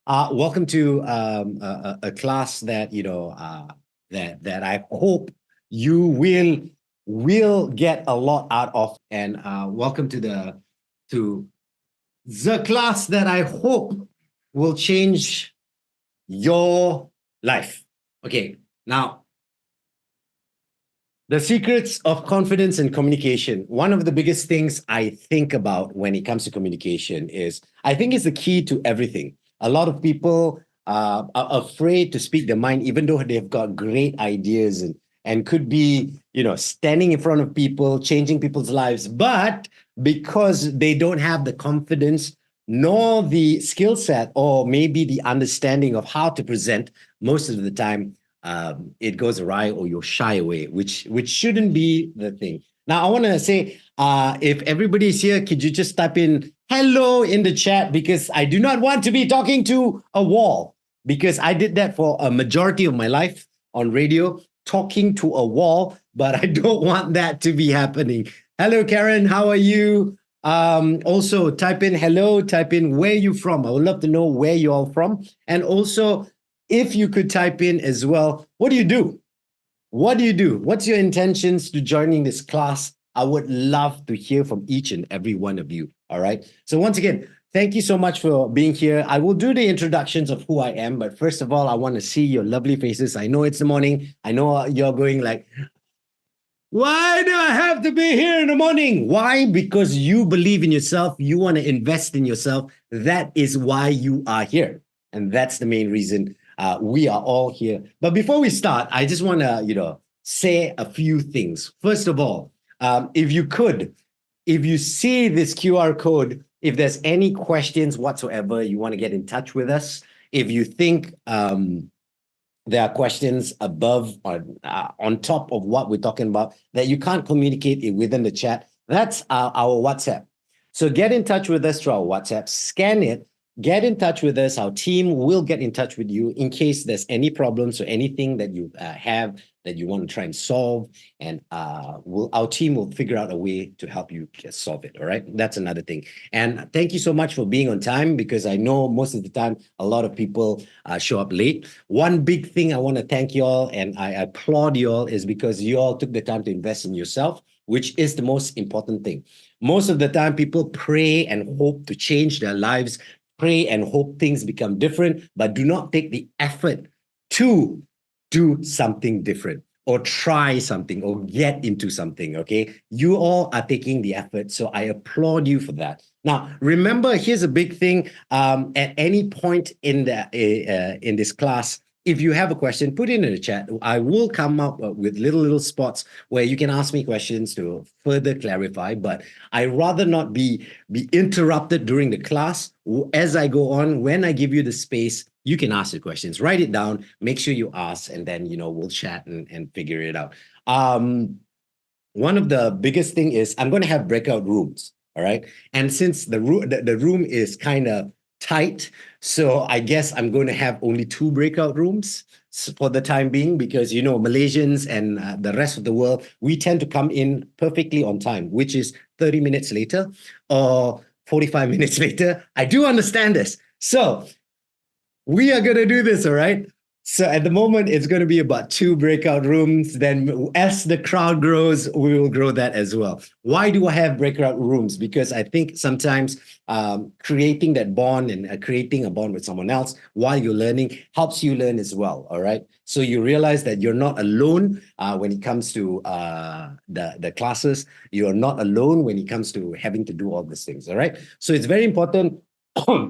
Welcome to a class that that I hope you will get a lot out of, and welcome to the class that I hope will change your life. Okay, now the secrets of confidence and communication. One of the biggest things I think about when it comes to communication is I think it's the key to everything. A lot of people are afraid to speak their mind, even though they've got great ideas and could be, standing in front of people, changing people's lives. But because they don't have the confidence nor the skill set or maybe the understanding of how to present, most of the time it goes awry or you'll shy away, which shouldn't be the thing. Now, I want to say, if everybody's here, could you just type in hello in the chat? Because I do not want to be talking to a wall, because I did that for a majority of my life on radio, talking to a wall, but I don't want that to be happening. Hello, Karen, how are you? Also, type in hello, type in where you from. I would love to know where you're all from. And also, if you could type in as well, what do you do? What do you do? What's your intentions to joining this class? I would love to hear from each and every one of you. All right. So once again, thank you so much for being here. I will do the introductions of who I am, but first of all, I want to see your lovely faces. I know it's the morning. I know you're going like, why do I have to be here in the morning? Why? Because you believe in yourself. You want to invest in yourself. That is why you are here. And that's the main reason we are all here. But before we start, I just want to, say a few things. First of all, if you see this QR code, if there's any questions whatsoever, you want to get in touch with us. If you think there are questions above or on top of what we're talking about that you can't communicate it within the chat, that's our WhatsApp. So get in touch with us through our WhatsApp, scan it, get in touch with us. Our team will get in touch with you in case there's any problems or anything that you have that you want to try and solve. And our team will figure out a way to help you solve it. All right. That's another thing. And thank you so much for being on time, because I know most of the time a lot of people show up late. One big thing I want to thank you all, and I applaud you all, is because you all took the time to invest in yourself, which is the most important thing. Most of the time, people pray and hope to change their lives, pray and hope things become different, but do not take the effort to do something different or try something or get into something. Okay, you all are taking the effort, so I applaud you for that. Now, remember, here's a big thing. At any point in this class, if you have a question, put it in the chat. I will come up with little spots where you can ask me questions to further clarify, but I rather not be interrupted during the class. As I go on, when I give you the space, you can ask the questions. Write it down, make sure you ask, and then we'll chat and figure it out. One of the biggest thing is I'm going to have breakout rooms. All right. And since the room is kind of tight, so I guess I'm going to have only 2 breakout rooms for the time being, because Malaysians and the rest of the world, we tend to come in perfectly on time, which is 30 minutes later or 45 minutes later. I do understand this. So we are going to do this, all right? So at the moment, it's going to be about 2 breakout rooms. Then as the crowd grows, we will grow that as well. Why do I have breakout rooms? Because I think sometimes creating that bond and creating a bond with someone else while you're learning helps you learn as well, all right? So you realize that you're not alone when it comes to the classes. You're not alone when it comes to having to do all these things, all right? So it's very important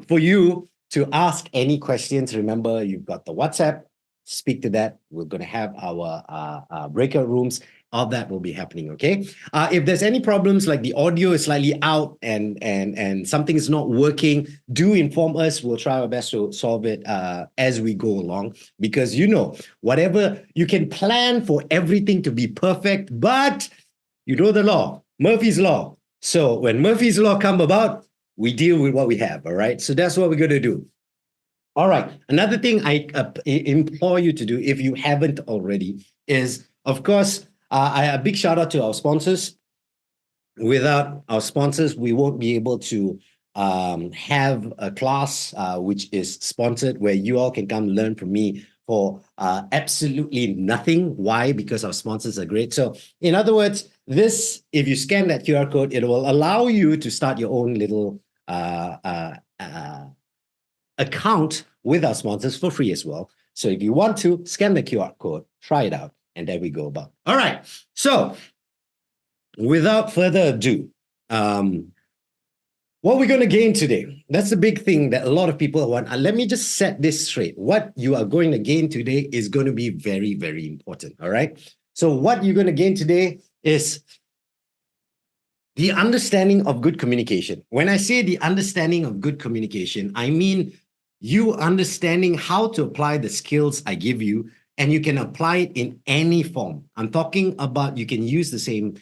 for you to ask any questions. Remember, you've got the WhatsApp. Speak to that. We're going to have our breakout rooms. All that will be happening, okay? If there's any problems, like the audio is slightly out and something is not working, do inform us. We'll try our best to solve it as we go along. Because whatever, you can plan for everything to be perfect, but you know the law, Murphy's Law. So when Murphy's Law come about, we deal with what we have, all right? So that's what we're going to do. All right. Another thing I implore you to do, if you haven't already, is, of course, a big shout out to our sponsors. Without our sponsors, we won't be able to have a class which is sponsored where you all can come learn from me for absolutely nothing. Why? Because our sponsors are great. So in other words, this, if you scan that QR code, it will allow you to start your own little account with our sponsors for free as well. So if you want to, scan the QR code, try it out, and there we go about. All right. So without further ado, what we're going to gain today, that's the big thing that a lot of people want. Let me just set this straight. What you are going to gain today is going to be very, very important. All right. So what you're going to gain today is the understanding of good communication. When I say the understanding of good communication, I mean you understanding how to apply the skills I give you, and you can apply it in any form. I'm talking about you can use the same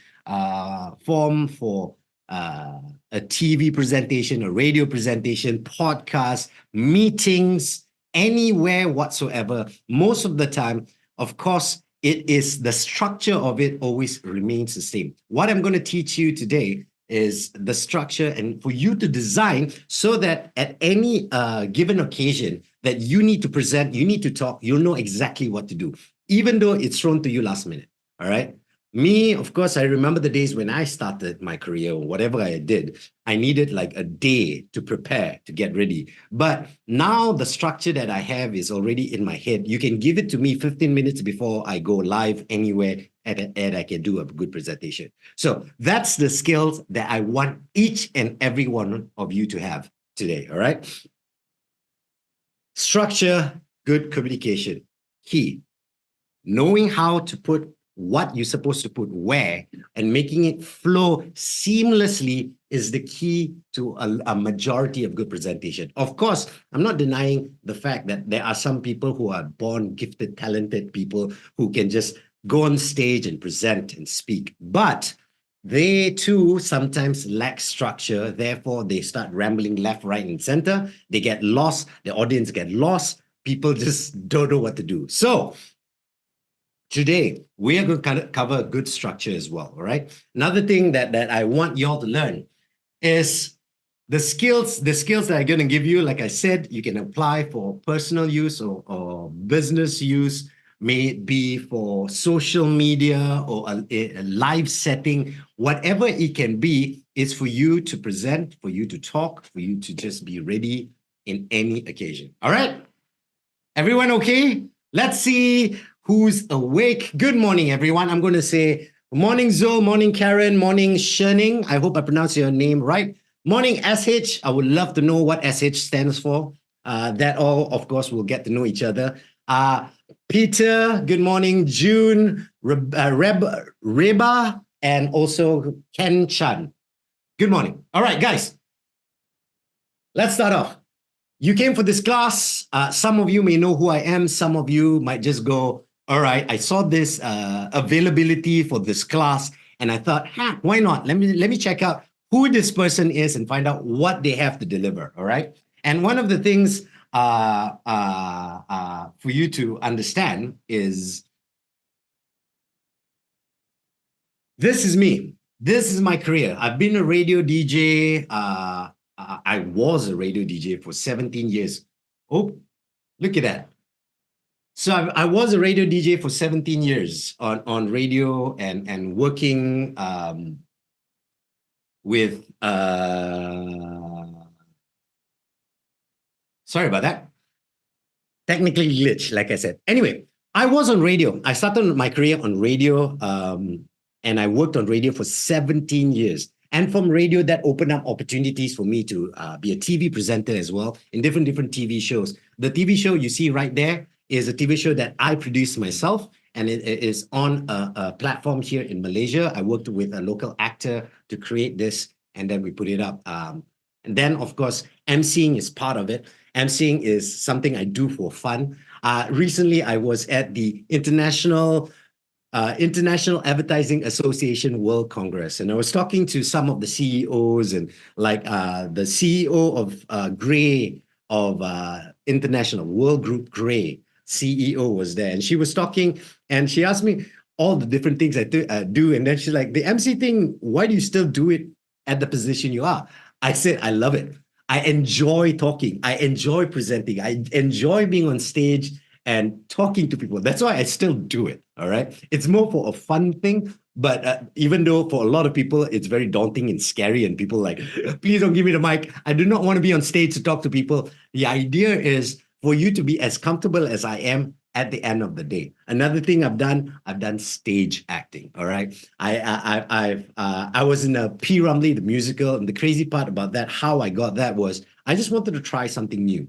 form for a TV presentation, a radio presentation, podcast, meetings, anywhere whatsoever. Most of the time, of course, it is the structure of it always remains the same. What I'm going to teach you today is the structure, and for you to design so that at any given occasion that you need to present, you need to talk, you'll know exactly what to do, even though it's thrown to you last minute. All right. Me, of course, I remember the days when I started my career, or whatever I did, I needed like a day to prepare, to get ready. But now the structure that I have is already in my head. You can give it to me 15 minutes before I go live anywhere, and I can do a good presentation. So that's the skills that I want each and every one of you to have today, all right? Structure, good communication, key. Knowing how to put what you're supposed to put where and making it flow seamlessly is the key to a majority of good presentation. Of course, I'm not denying the fact that there are some people who are born gifted, talented people who can just go on stage and present and speak, but they too sometimes lack structure. Therefore, they start rambling left, right, and center. They get lost. The audience get lost. People just don't know what to do. So today, we are going to cover good structure as well, all right? Another thing that I want y'all to learn is the skills that I'm going to give you. Like I said, you can apply for personal use or business use, may it be for social media or a live setting, whatever it can be, is for you to present, for you to talk, for you to just be ready in any occasion, all right? Everyone okay? Let's see who's awake. Good morning, everyone. I'm going to say morning, Zoe, morning, Karen, morning, Sherning. I hope I pronounced your name right. Morning, SH. I would love to know what SH stands for. That all, of course, we'll get to know each other. Peter, good morning. June, Reba, and also Ken Chan. Good morning. All right, guys. Let's start off. You came for this class. Some of you may know who I am. Some of you might just go, all right, I saw this availability for this class, and I thought, why not? Let me check out who this person is and find out what they have to deliver, all right? And one of the things for you to understand is this is me. This is my career. I've been a radio DJ. I was a radio DJ for 17 years. Oh, look at that. So I was a radio DJ for 17 years on radio and working with, sorry about that. Technically glitch, like I said. Anyway, I was on radio. I started my career on radio and I worked on radio for 17 years. And from radio, that opened up opportunities for me to be a TV presenter as well in different TV shows. The TV show you see right there is a TV show that I produced myself, and it is on a platform here in Malaysia. I worked with a local actor to create this, and then we put it up. And then, of course, emceeing is part of it. Emceeing is something I do for fun. Recently, I was at the International Advertising Association World Congress, and I was talking to some of the CEOs and like the CEO of Grey of International World Group Grey CEO was there, and she was talking, and she asked me all the different things I do, and then she's like, the MC thing, why do you still do it at the position you are? I said, I love it. I enjoy talking. I enjoy presenting. I enjoy being on stage and talking to people. That's why I still do it. All right. It's more for a fun thing. But even though for a lot of people, it's very daunting and scary, and people like, please don't give me the mic. I do not want to be on stage to talk to people. The idea is for you to be as comfortable as I am at the end of the day. Another thing I've done stage acting. All right. I was in a P. Rumley, the musical, and the crazy part about that, how I got that was I just wanted to try something new.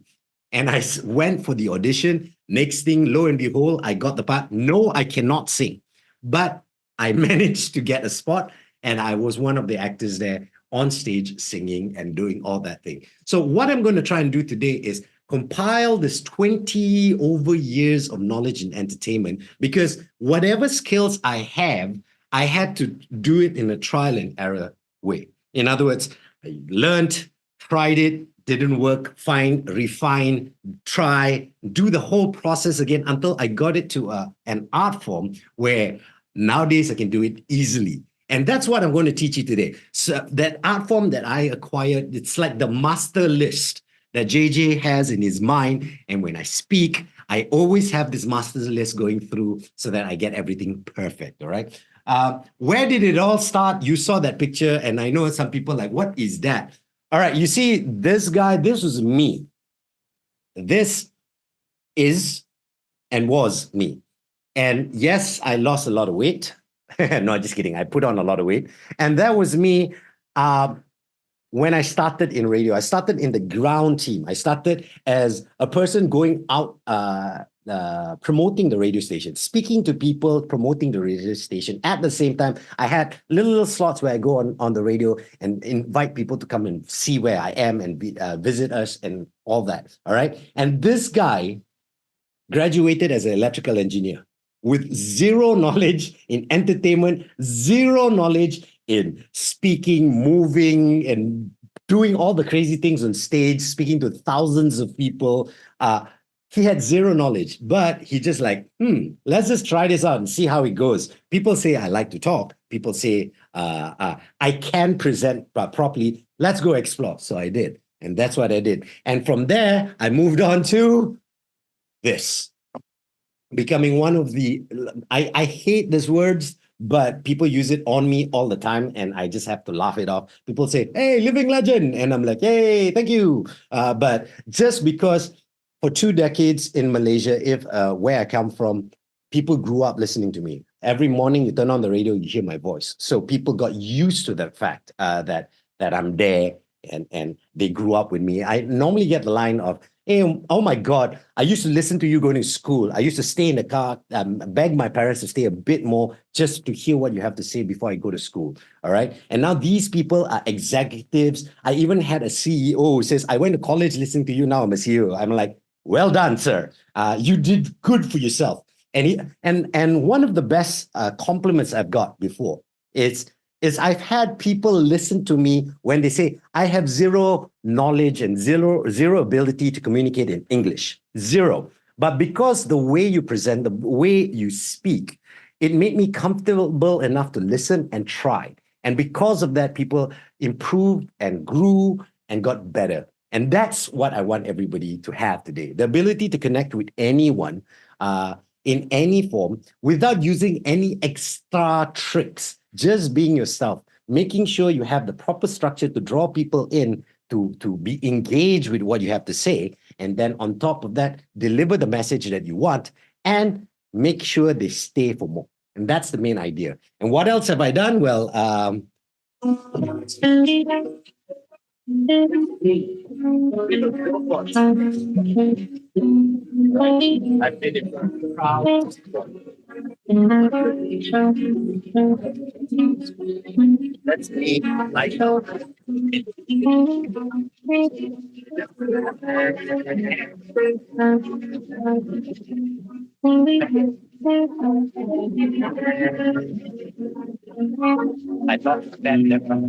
And I went for the audition. Next thing, lo and behold, I got the part. No, I cannot sing, but I managed to get a spot, and I was one of the actors there on stage singing and doing all that thing. So what I'm going to try and do today is compile this 20 over years of knowledge in entertainment, because whatever skills I have, I had to do it in a trial and error way. In other words, I learned, tried it, didn't work, fine, refine, try, do the whole process again until I got it to an art form where nowadays I can do it easily. And that's what I'm going to teach you today. So that art form that I acquired, it's like the master list that JJ has in his mind. And when I speak, I always have this master's list going through so that I get everything perfect. All right. Where did it all start? You saw that picture, and I know some people like, what is that? All right, you see this guy, this was me. This is and was me. And yes, I lost a lot of weight. No, just kidding. I put on a lot of weight. And that was me when I started in radio. I started in the ground team. I started as a person going out promoting the radio station, speaking to people, promoting the radio station. At the same time, I had little slots where I go on the radio and invite people to come and see where I am and visit us and all that. All right. And this guy graduated as an electrical engineer with zero knowledge in entertainment, zero knowledge in speaking, moving, and doing all the crazy things on stage, speaking to thousands of people. He had zero knowledge, but he just like, let's just try this out and see how it goes. People say I like to talk. People say I can present properly. Let's go explore. So I did. And that's what I did. And from there, I moved on to this, becoming one of the, I hate these words, but people use it on me all the time, and I just have to laugh it off. People say, hey, living legend. And I'm like, hey, thank you. But just because for 2 decades in Malaysia, if where I come from, people grew up listening to me. Every morning you turn on the radio, you hear my voice. So people got used to the fact that I'm there, and they grew up with me. I normally get the line of, hey, oh my God, I used to listen to you going to school. I used to stay in the car, beg my parents to stay a bit more just to hear what you have to say before I go to school. All right. And now these people are executives. I even had a CEO who says, I went to college listening to you. Now I'm a CEO. I'm like, well done, sir. You did good for yourself. And one of the best compliments I've got before is I've had people listen to me when they say, I have zero knowledge and zero ability to communicate in English. Zero. But because the way you present, the way you speak, it made me comfortable enough to listen and try. And because of that, people improved and grew and got better. And that's what I want everybody to have today. The ability to connect with anyone in any form without using any extra tricks, just being yourself, making sure you have the proper structure to draw people in to be engaged with what you have to say. And then on top of that, deliver the message that you want and make sure they stay for more. And that's the main idea. And what else have I done? Well, I've made it proud. Let's be like I thought I never had.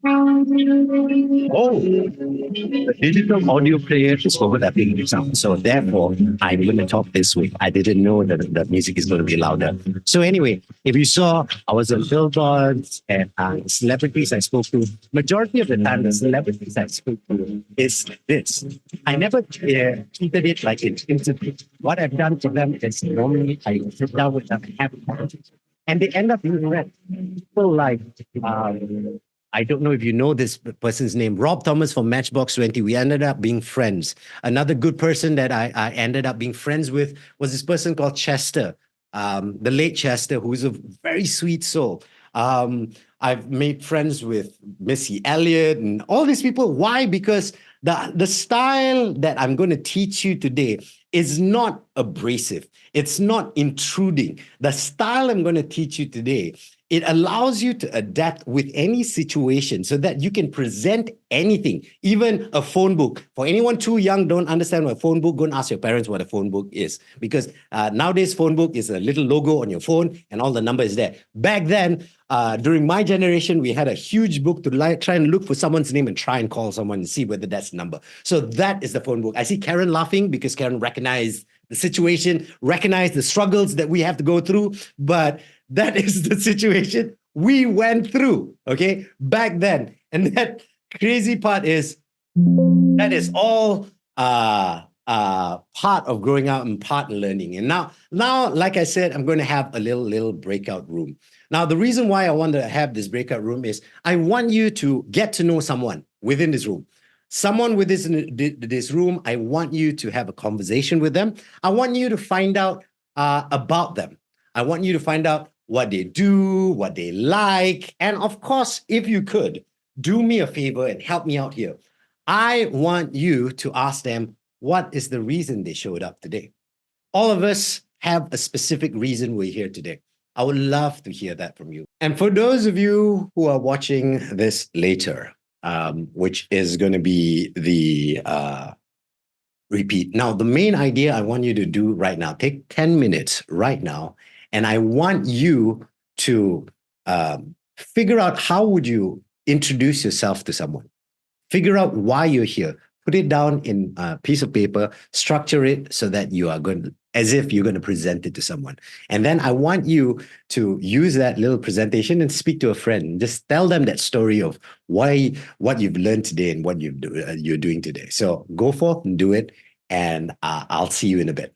Oh, the digital audio player is overlapping with sound. So therefore, I'm going to talk this way. I didn't know that the music is going to be louder. So anyway, if you saw, I was on billboards and celebrities I spoke to. Majority of the time, the celebrities I spoke to is this. I never treated it like an interview. What I've done to them is normally I sit down with them and have a conversation. And they end up being friends. People like I don't know if you know this person's name, Rob Thomas from Matchbox 20. We ended up being friends. Another good person that I ended up being friends with was this person called Chester, the late Chester, who's a very sweet soul. I've made friends with Missy Elliott and all these people. Why? Because the style that I'm going to teach you today is not abrasive. It's not intruding. The style I'm going to teach you today, it allows you to adapt with any situation so that you can present anything, even a phone book. For anyone too young, don't understand what a phone book, go and ask your parents what a phone book is. Because nowadays, phone book is a little logo on your phone and all the number is there. Back then, during my generation, we had a huge book to try and look for someone's name and try and call someone and see whether that's the number. So that is the phone book. I see Karen laughing because Karen recognized the situation, recognized the struggles that we have to go through, but that is the situation we went through, okay, back then. And that crazy part is, that is all part of growing up and part of learning. And now, like I said, I'm going to have a little breakout room. Now, the reason why I want to have this breakout room is I want you to get to know someone within this room. Someone with this room, I want you to have a conversation with them. I want you to find out about them. I want you to find out what they do, what they like. And of course, if you could, do me a favor and help me out here. I want you to ask them, what is the reason they showed up today? All of us have a specific reason we're here today. I would love to hear that from you. And for those of you who are watching this later, which is going to be the repeat. Now, the main idea I want you to do right now, take 10 minutes right now, and I want you to figure out how would you introduce yourself to someone. Figure out why you're here. Put it down in a piece of paper, structure it so that you are going to, as if you're going to present it to someone. And then I want you to use that little presentation and speak to a friend. Just tell them that story of what you've learned today and what you're doing today. So go forth and do it. And I'll see you in a bit.